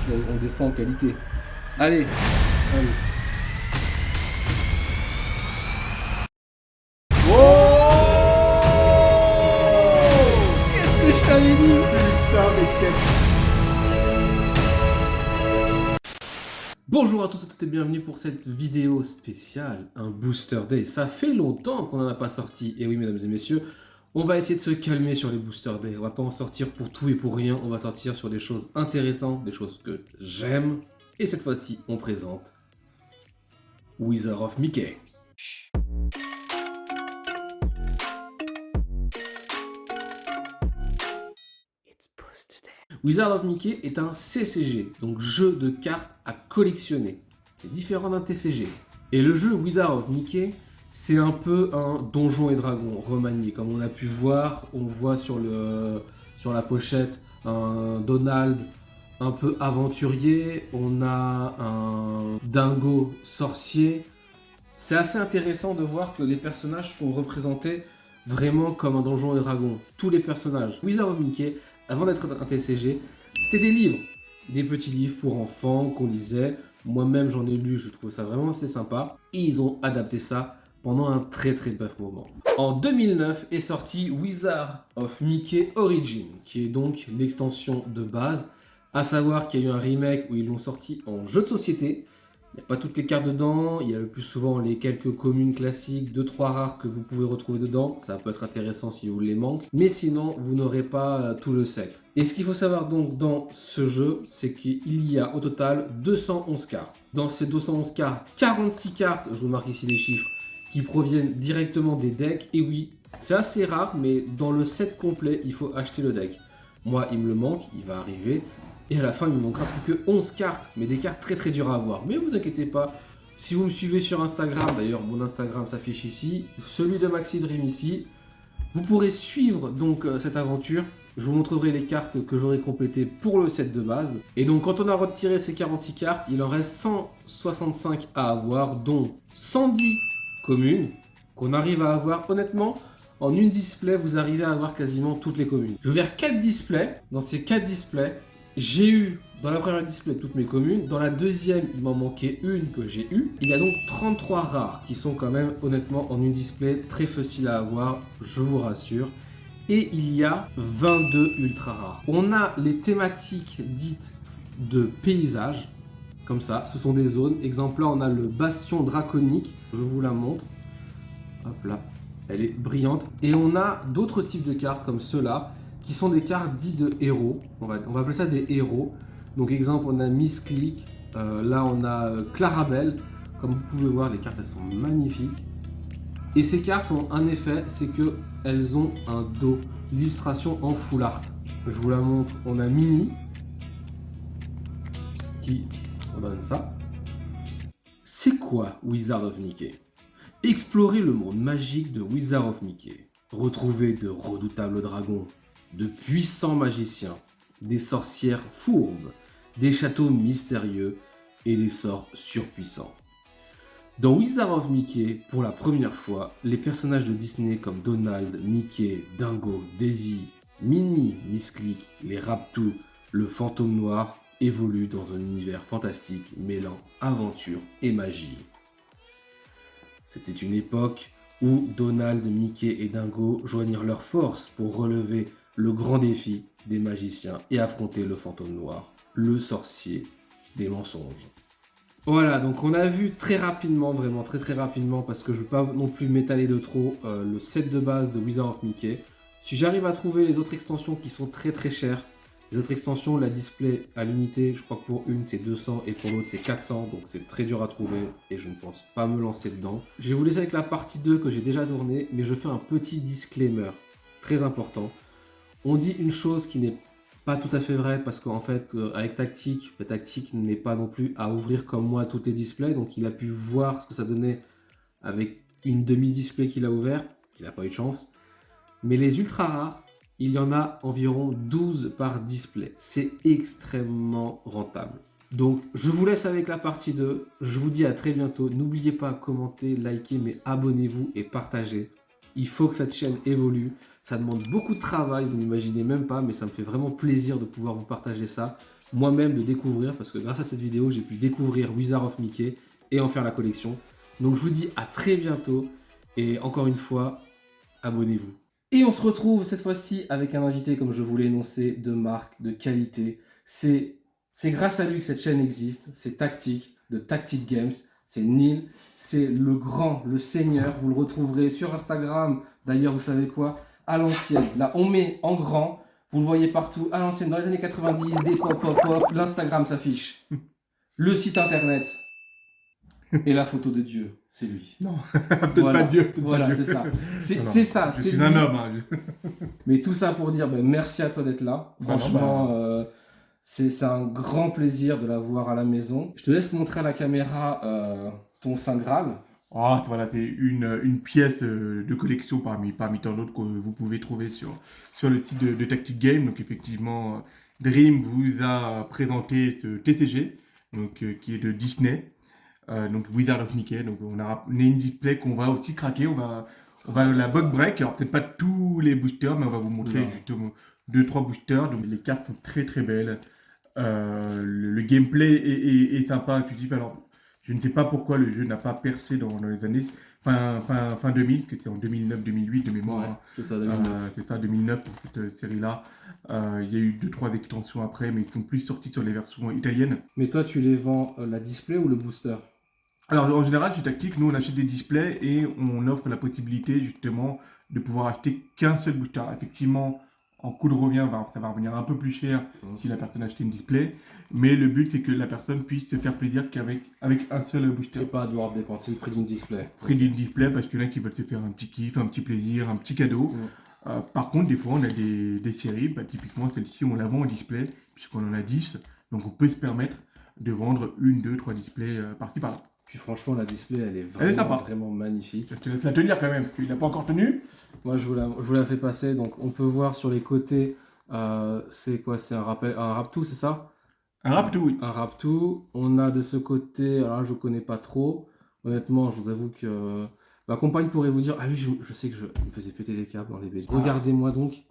on descend en qualité. Allez, allez. Oh, qu'est-ce que je t'avais dit? Putain, mais quel... Bonjour à tous et toutes et bienvenue pour cette vidéo spéciale, un Booster Day. Ça fait longtemps qu'on n'en a pas sorti. Et oui, mesdames et messieurs, on va essayer de se calmer sur les Booster Day. On va pas en sortir pour tout et pour rien. On va sortir sur des choses intéressantes, des choses que j'aime. Et cette fois-ci, on présente Wizard of Mickey. Wizard of Mickey est un CCG, donc jeu de cartes à collectionner. C'est différent d'un TCG. Et le jeu Wizard of Mickey, c'est un peu un Donjons et Dragons remanié. Comme on a pu voir, on voit sur la pochette un Donald un peu aventurier, on a un dingo sorcier. C'est assez intéressant de voir que les personnages sont représentés vraiment comme un Donjons et Dragons. Tous les personnages. Wizard of Mickey, avant d'être un TCG, c'était des livres. Des petits livres pour enfants qu'on lisait. Moi-même, j'en ai lu, je trouve ça vraiment assez sympa. Et ils ont adapté ça pendant un très bref moment. En 2009 est sorti Wizard of Mickey Origin, qui est donc l'extension de base. À savoir qu'il y a eu un remake où ils l'ont sorti en jeu de société. Il n'y a pas toutes les cartes dedans, il y a le plus souvent les quelques communes classiques, 2-3 rares que vous pouvez retrouver dedans. Ça peut être intéressant si vous les manquez. Mais sinon, vous n'aurez pas tout le set. Et ce qu'il faut savoir donc dans ce jeu, c'est qu'il y a au total 211 cartes. Dans ces 211 cartes, 46 cartes, je vous marque ici les chiffres, qui proviennent directement des decks. Et oui, c'est assez rare, mais dans le set complet, il faut acheter le deck. Moi, il me le manque, il va arriver. Et à la fin, il ne me manquera plus que 11 cartes, mais des cartes très dures à avoir. Mais vous inquiétez pas, si vous me suivez sur Instagram, d'ailleurs mon Instagram s'affiche ici, celui de Maxi Dream ici, vous pourrez suivre donc cette aventure. Je vous montrerai les cartes que j'aurai complétées pour le set de base. Et donc quand on a retiré ces 46 cartes, il en reste 165 à avoir, dont 110 communes qu'on arrive à avoir. Honnêtement, en une display, vous arrivez à avoir quasiment toutes les communes. Je vais faire 4 displays. Dans ces 4 displays, j'ai eu dans la première display toutes mes communes. Dans la deuxième, il m'en manquait une que j'ai eue. Il y a donc 33 rares qui sont quand même honnêtement en une display très facile à avoir, je vous rassure. Et il y a 22 ultra rares. On a les thématiques dites de paysage, comme ça, ce sont des zones. Exemple là, on a le bastion draconique, je vous la montre. Hop là, elle est brillante. Et on a d'autres types de cartes comme ceux-là, qui sont des cartes dites de héros. On va appeler ça des héros. Donc exemple, on a Miss Click, là on a Clarabelle. Comme vous pouvez voir, les cartes elles sont magnifiques. Et ces cartes ont un effet, c'est qu'elles ont un dos, l'illustration en full art. Je vous la montre, on a Minnie, qui on donne ça. C'est quoi Wizard of Mickey? Explorer le monde magique de Wizard of Mickey. Retrouver de redoutables dragons, de puissants magiciens, des sorcières fourbes, des châteaux mystérieux et des sorts surpuissants. Dans Wizard of Mickey, pour la première fois, les personnages de Disney comme Donald, Mickey, Dingo, Daisy, Minnie, Miss Click, les Raptous, le Fantôme Noir évoluent dans un univers fantastique mêlant aventure et magie. C'était une époque où Donald, Mickey et Dingo joignirent leurs forces pour relever le grand défi des magiciens et affronter le fantôme noir, le sorcier des mensonges. Voilà, donc on a vu très rapidement, vraiment très rapidement, parce que je ne veux pas non plus m'étaler de trop, le set de base de Wizard of Mickey. Si j'arrive à trouver les autres extensions qui sont très chères, les autres extensions, la display à l'unité, je crois que pour une c'est 200 et pour l'autre c'est 400, donc c'est très dur à trouver et je ne pense pas me lancer dedans. Je vais vous laisser avec la partie 2 que j'ai déjà tournée, mais je fais un petit disclaimer très important. On dit une chose qui n'est pas tout à fait vraie parce qu'en fait, avec Tactique, Tactique n'est pas non plus à ouvrir comme moi toutes les displays, donc il a pu voir ce que ça donnait avec une demi-display qu'il a ouvert, il n'a pas eu de chance. Mais les ultra rares, il y en a environ 12 par display. C'est extrêmement rentable. Donc, je vous laisse avec la partie 2. Je vous dis à très bientôt. N'oubliez pas de commenter, liker, mais abonnez-vous et partagez. Il faut que cette chaîne évolue. Ça demande beaucoup de travail, vous n'imaginez même pas, mais ça me fait vraiment plaisir de pouvoir vous partager ça. moi-même de découvrir, parce que grâce à cette vidéo, j'ai pu découvrir Wizard of Mickey et en faire la collection. Donc je vous dis à très bientôt, et encore une fois, abonnez-vous. Et on se retrouve cette fois-ci avec un invité, comme je vous l'ai énoncé, de marque, de qualité. C'est grâce à lui que cette chaîne existe, c'est Tactic, de Tactic Games. C'est Neil, c'est le grand, le seigneur. Vous le retrouverez sur Instagram. D'ailleurs, vous savez quoi? À l'ancienne. Là, on met en grand. Vous le voyez partout. À l'ancienne, dans les années 90, des pop, pop, pop. L'Instagram s'affiche. Le site internet. Et la photo de Dieu, c'est lui. Non, peut-être Voilà, pas Dieu. Peut-être voilà, pas Dieu. c'est ça. C'est Non, c'est ça, Je c'est suis lui. un homme. Hein. Mais tout ça pour dire merci à toi d'être là. Bah non, Franchement, c'est un grand plaisir de l'avoir à la maison. Je te laisse montrer à la caméra ton Saint Graal. Ah, voilà, c'est une pièce de collection parmi tant d'autres que vous pouvez trouver sur le site de Tactic Game. Donc effectivement, Dream vous a présenté ce TCG, donc, qui est de Disney, donc Wizard of Mickey. Donc on a ramené une display qu'on va aussi craquer. On va la bug break. Alors peut-être pas tous les boosters, mais on va vous montrer Non. justement 2-3 boosters. Donc les cartes sont très très belles. Le gameplay est sympa, intuitif. Alors je ne sais pas pourquoi le jeu n'a pas percé dans les années fin 2000, que c'est en 2009-2008 de mémoire. Ouais, Hein. c'est ça, 2009. C'est ça, 2009 pour cette série-là. Il y a eu 2-3 extensions après, mais ils sont plus sortis sur les versions italiennes. Mais toi, tu les vends la display ou le booster? Alors en général, chez Tactic, nous on achète des displays et on offre la possibilité justement de pouvoir acheter qu'un seul booster. Effectivement, en coût de revient, ça va revenir un peu plus cher si la personne a acheté une display, mais le but c'est que la personne puisse se faire plaisir qu'avec un seul booster. Et pas devoir dépenser le prix d'une display. Prix d'une display parce qu'il y en a qui veulent se faire un petit kiff, un petit plaisir, un petit cadeau. Par contre, des fois, on a des séries, typiquement celle-ci, on la vend en display, puisqu'on en a 10, donc on peut se permettre de vendre 1, 2, 3 displays par-ci par-là. Puis franchement, la display, elle est Elle est vraiment, sapa. vraiment magnifique. Je te laisse la tenir quand même, parce qu'il n'a pas encore tenu. Moi, je vous la fais passer. Donc, on peut voir sur les côtés, c'est quoi? C'est un Raptou, c'est ça? Un Raptou, oui. Un Raptou. On a de ce côté, alors là, je connais pas trop. Honnêtement, je vous avoue que ma compagne pourrait vous dire, ah oui, je sais que je me faisais péter des câbles dans les BD. Regardez-moi donc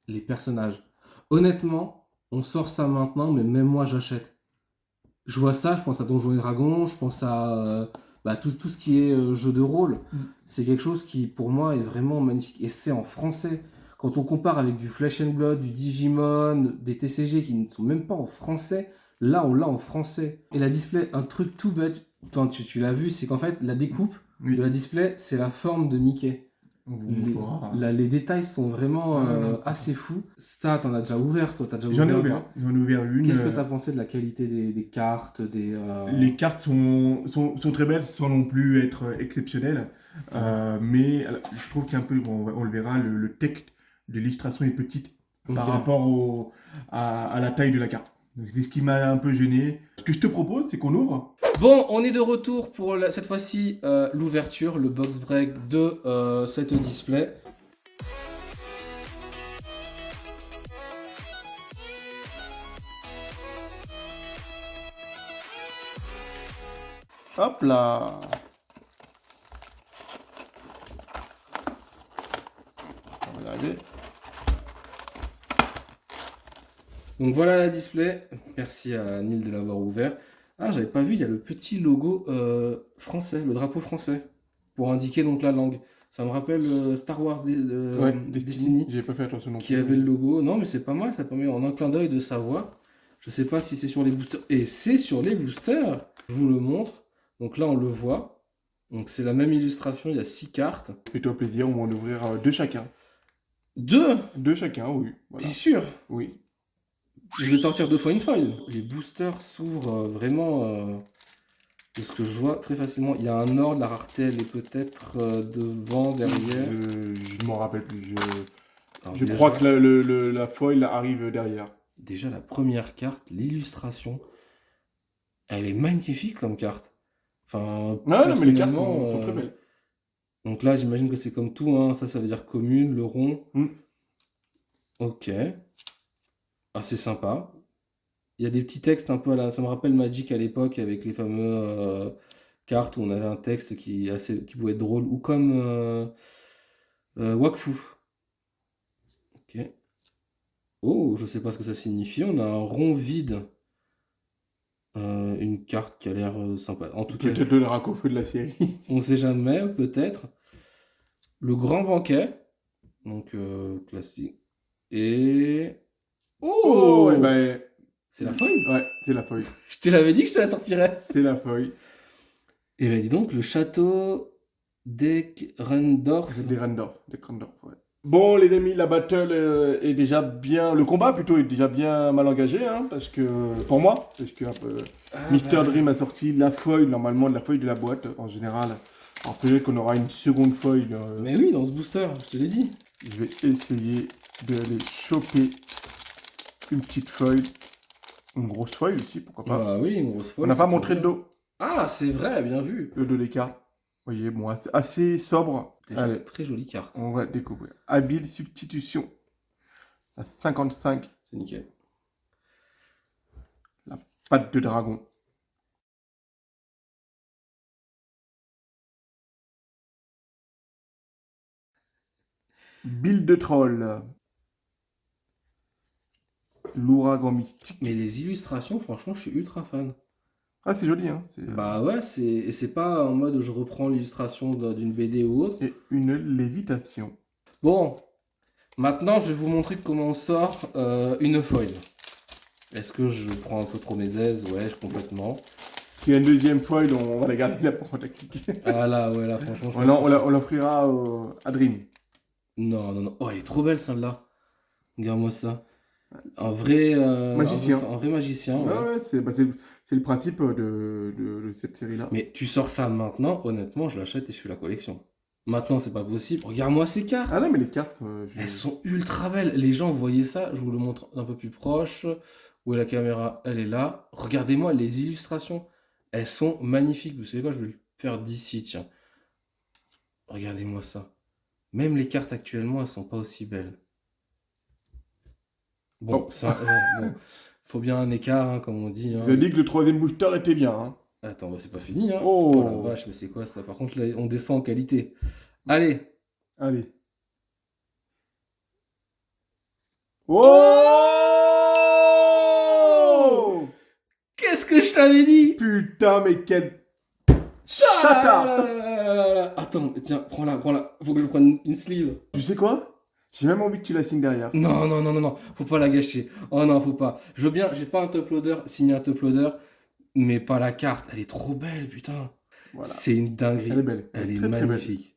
les personnages. Honnêtement, on sort ça maintenant, mais même moi, j'achète. Je vois ça, je pense à Donjons et Dragons, je pense à tout ce qui est jeu de rôle. C'est quelque chose qui, pour moi, est vraiment magnifique. Et c'est en français. Quand on compare avec du Flesh and Blood, du Digimon, des TCG qui ne sont même pas en français, là, on l'a en français. Et la display, un truc tout bête, toi, tu l'as vu, c'est qu'en fait, la découpe de la display, c'est la forme de Mickey. Les détails sont vraiment assez fous. Ça, t'en as déjà ouvert, toi, t'as déjà J'en ai ouvert. J'en ai ouvert une. Qu'est-ce que t'as pensé de la qualité des cartes, Les cartes sont très belles sans non plus être exceptionnelles. Mais je trouve qu'un peu, on le verra, le texte de l'illustration est petite par rapport à la taille de la carte. Donc c'est ce qui m'a un peu gêné. Ce que je te propose, c'est qu'on ouvre. Bon, on est de retour pour cette fois-ci l'ouverture, le box break de cette display. Hop là. On va regarder. Donc voilà la display. Merci à Neil de l'avoir ouvert. Ah, j'avais pas vu, il y a le petit logo français, le drapeau français, pour indiquer donc la langue. Ça me rappelle Star Wars Destiny, J'ai pas fait attention non plus. qui avait le logo. Non, mais c'est pas mal, ça permet en un clin d'œil de savoir. Je sais pas si c'est sur les boosters. Et c'est sur les boosters. Je vous le montre. Donc là, on le voit. Donc c'est la même illustration, il y a 6 cartes. Fais-toi plaisir, on va en ouvrir 2 chacun. 2? 2 chacun, oui. Voilà. T'es sûr? Oui. Je vais sortir 2 fois une foil. Les boosters s'ouvrent vraiment, de ce que je vois, très facilement. Il y a un ordre, la rareté elle est peut-être devant, derrière. Je ne m'en rappelle plus. Alors, Je déjà, crois que la foil arrive derrière. déjà la première carte, l'illustration, elle est magnifique comme carte. Enfin, Non, mais les cartes personnellement, sont très belles. donc là, j'imagine que c'est comme tout, hein. Ça veut dire commune, le rond. Ok. Ah, c'est sympa. Il y a des petits textes un peu à la... Ça me rappelle Magic à l'époque avec les fameux cartes où on avait un texte qui pouvait être drôle. Ou comme Wakfu. Ok. Oh, je sais pas ce que ça signifie. On a un rond vide. Une carte qui a l'air sympa. En tout cas, Peut-être le Dracofeu de la série. on sait jamais, peut-être. Le grand banquet. Donc, classique. Et... Oh, Oh! et ben, C'est la feuille? ouais, c'est la feuille. Je te l'avais dit que je te la sortirais. C'est la feuille. Et ben dis donc, le château d'Ekrendorf. Des Randorf, ouais. Bon, les amis, la battle est déjà bien. Le combat plutôt est déjà bien mal engagé, hein, parce que. Pour moi, parce que Mister Dream a sorti la feuille, normalement, de la feuille de la boîte, en général. Alors peut-être qu'on aura une seconde feuille. Mais oui, dans ce booster, je te l'ai dit. Je vais essayer d'aller choper une petite feuille. Une grosse feuille aussi, pourquoi pas. Ah oui, une grosse feuille. On n'a pas c'est montré le bien. dos. Ah, c'est vrai, bien vu. Le dos des cartes. Vous voyez, bon, assez sobre. Déjà, Allez, très jolie carte. on va découvrir. Habile substitution. À 55. C'est nickel. La patte de dragon. Bille de troll. L'ouragan mystique. Mais les illustrations, franchement, je suis ultra fan. Ah, c'est joli, hein. Bah ouais, c'est pas en mode je reprends l'illustration d'une BD ou autre. Et une lévitation. Bon, maintenant, je vais vous montrer comment on sort une foil. Est-ce que je prends un peu trop mes aises? Ouais, complètement. S'il y a une deuxième foil, on va la garder là pour son tactique. Ah là, ouais, là, franchement, je Non, pense que on l'offrira à Dream. non, non, non. Oh, elle est trop belle, celle-là. Regarde-moi ça. Un vrai Magicien. Un vrai magicien, ouais. Ouais, c'est le principe de cette série-là. Mais tu sors ça maintenant, honnêtement, je l'achète et je fais la collection. Maintenant, c'est pas possible. Regarde-moi ces cartes. Ah non, mais les cartes. Elles sont ultra belles. Les gens, vous voyez ça? Je vous le montre un peu plus proche. Où est la caméra? Elle est là. Regardez-moi les illustrations. Elles sont magnifiques. Vous savez quoi? Je vais le faire d'ici, tiens. Regardez-moi ça. Même les cartes actuellement, elles sont pas aussi belles. Bon, Oh. ça, bon, faut bien un écart, hein, comme on dit. Hein. Je dis que le troisième booster était bien. Hein. Attends, bah, c'est pas fini, hein. Oh. Oh la vache, mais c'est quoi ça? Par contre, là, on descend en qualité. Allez. Allez. Oh, Qu'est-ce que je t'avais dit? putain, mais quel Ah chatard. là là là là là. Attends, tiens, prends-la, prends-la. Faut que je prenne une sleeve. Tu sais quoi? J'ai même envie que tu la signes derrière. Non, non, non, non, non, faut pas la gâcher. Oh non, faut pas. Je veux bien, j'ai pas un top loader, signé un top loader, mais pas la carte. Elle est trop belle, putain. Voilà. C'est une dinguerie. Elle est belle. Elle est très, très belle. magnifique.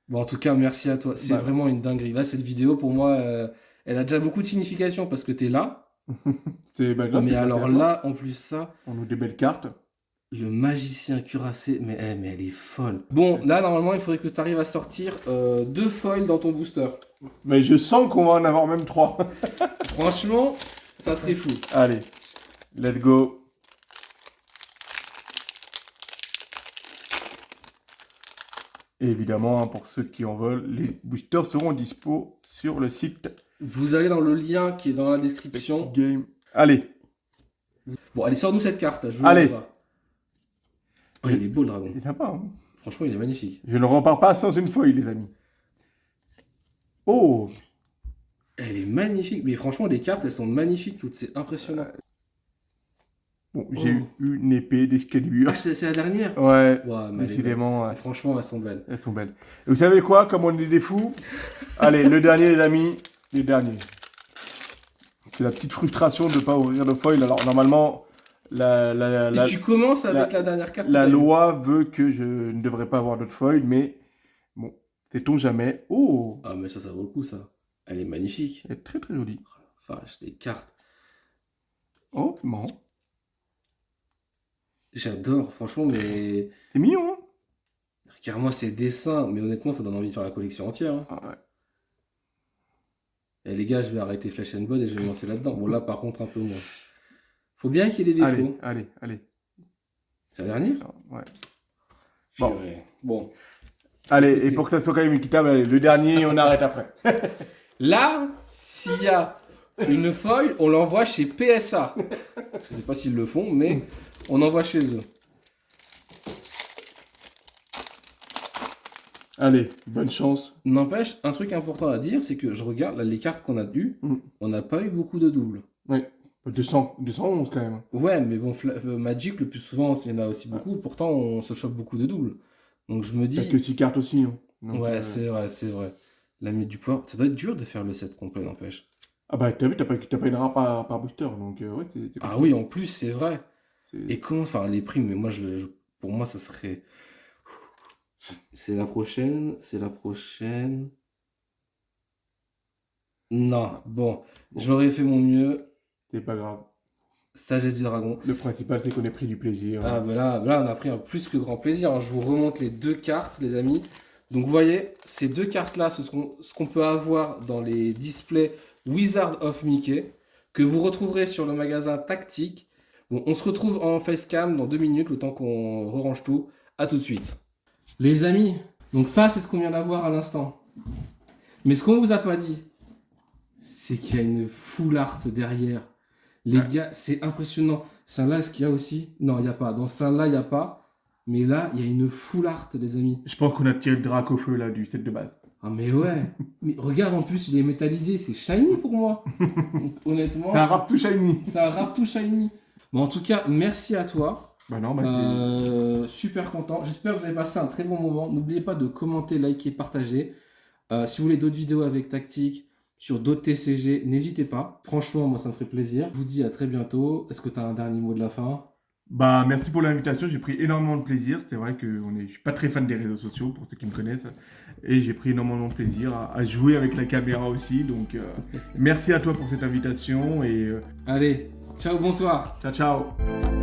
Bon, en tout cas, merci à toi. C'est Bah, vraiment une dinguerie. Là, cette vidéo, pour moi, elle a déjà beaucoup de signification parce que t'es là. là, Mais c'est alors passé à toi. là, en plus ça, On a des belles cartes. le magicien cuirassé, mais elle est folle. Bon, là, normalement, il faudrait que tu arrives à sortir 2 foils dans ton booster. Mais je sens qu'on va en avoir même 3. Franchement, ça serait fou. Allez, let's go. Et évidemment, hein, pour ceux qui en veulent, les boosters seront dispo sur le site Vous allez dans le lien qui est dans la description. Tactic Game. Allez, Bon, allez, sors-nous cette carte. Je Allez. veux pas. Oh, il est beau le dragon. il n'y en a pas. Hein. Franchement, il est magnifique. Je ne repars pas sans une feuille, les amis. Oh, Elle est magnifique. Mais franchement, les cartes, elles sont magnifiques toutes. C'est impressionnant. bon, j'ai eu une épée d'Excalibur. Ah, c'est la dernière? Ouais, Ouais, mais elle est décidément, belle. ouais, Franchement, elles sont belles. elles sont belles. Et vous savez quoi, comme on est des fous, allez, le dernier, les amis, le dernier. C'est la petite frustration de ne pas ouvrir le foil. Alors, normalement, Et tu commences avec la dernière carte. la que t'as eue. loi veut que je ne devrais pas avoir d'autres foils, mais bon, sait-on jamais. Oh, Ah, mais ça vaut le coup, ça. Elle est magnifique. elle est très très jolie. Enfin, j'ai des cartes. Oh, c'est marrant. J'adore, franchement, mais... C'est mignon, hein. Regarde-moi ces dessins. Mais honnêtement, ça donne envie de faire la collection entière. Hein. Ah ouais. Et les gars, je vais arrêter Flash and Blood et je vais me lancer là-dedans. Bon, là, par contre, un peu moins. Faut bien qu'il y ait des défauts. Allez. C'est la dernière? Ouais. Bon. Purée. Bon. Allez, Écoutez. et pour que ça soit quand même équitable, allez, le dernier, on arrête après. Là, s'il y a une foil, on l'envoie chez PSA. Je sais pas s'ils le font, mais on envoie chez eux. Allez, bonne chance. N'empêche, un truc important à dire, c'est que je regarde là, les cartes qu'on a eues, Mm. on n'a pas eu beaucoup de doubles. Ouais. 211 quand même. Ouais, mais bon, Magic, le plus souvent, il y en a aussi beaucoup. Pourtant, on se chope beaucoup de doubles. Donc je me T'as dis, que 6 cartes aussi. Hein. Donc, ouais, c'est vrai, c'est vrai. L'ami du pouvoir, ça doit être dur de faire le set complet, n'empêche. Ah bah t'as vu, t'as pas une rare par booster, donc ouais, c'est Ah costaud. oui, en plus, c'est vrai. Et C'est- comment, enfin, les prix, mais moi, pour moi, ça serait. C'est la prochaine, c'est la prochaine. Non, bon, Bon, j'aurais fait mon mieux. c'est pas grave. Sagesse du dragon. Le principal, c'est qu'on ait pris du plaisir. Ah, ben là, on a pris un plus que grand plaisir, hein. Je vous remonte les deux cartes, les amis. Donc, vous voyez, ces deux cartes-là, ce qu'on peut avoir dans les displays Wizard of Mickey, que vous retrouverez sur le magasin Tactique. Bon, on se retrouve en facecam dans 2 minutes, le temps qu'on rerange tout. À tout de suite. Les amis, donc ça, c'est ce qu'on vient d'avoir à l'instant. Mais ce qu'on vous a pas dit, c'est qu'il y a une full art derrière. Les Ouais. gars, c'est impressionnant. Celle-là, est-ce qu'il y a aussi? Non, il n'y a pas. Dans celle-là, il n'y a pas. Mais là, il y a une full art, les amis. Je pense qu'on a tiré le drac au feu là du set de base. Ah, mais ouais. Mais regarde, en plus, il est métallisé. C'est shiny pour moi. Donc, honnêtement, C'est un rap tout shiny. c'est un rap tout shiny. Bon, en tout cas, merci à toi. Bah non, bah Super content. J'espère que vous avez passé un très bon moment. N'oubliez pas de commenter, liker, partager. Si vous voulez d'autres vidéos avec Tactique, sur d'autres TCG, n'hésitez pas. Franchement, moi, ça me ferait plaisir. Je vous dis à très bientôt. Est-ce que tu as un dernier mot de la fin? Bah merci pour l'invitation, j'ai pris énormément de plaisir. C'est vrai que je suis pas très fan des réseaux sociaux pour ceux qui me connaissent. Et j'ai pris énormément de plaisir à jouer avec la caméra aussi. Donc merci à toi pour cette invitation et Allez, ciao, bonsoir. ciao ciao.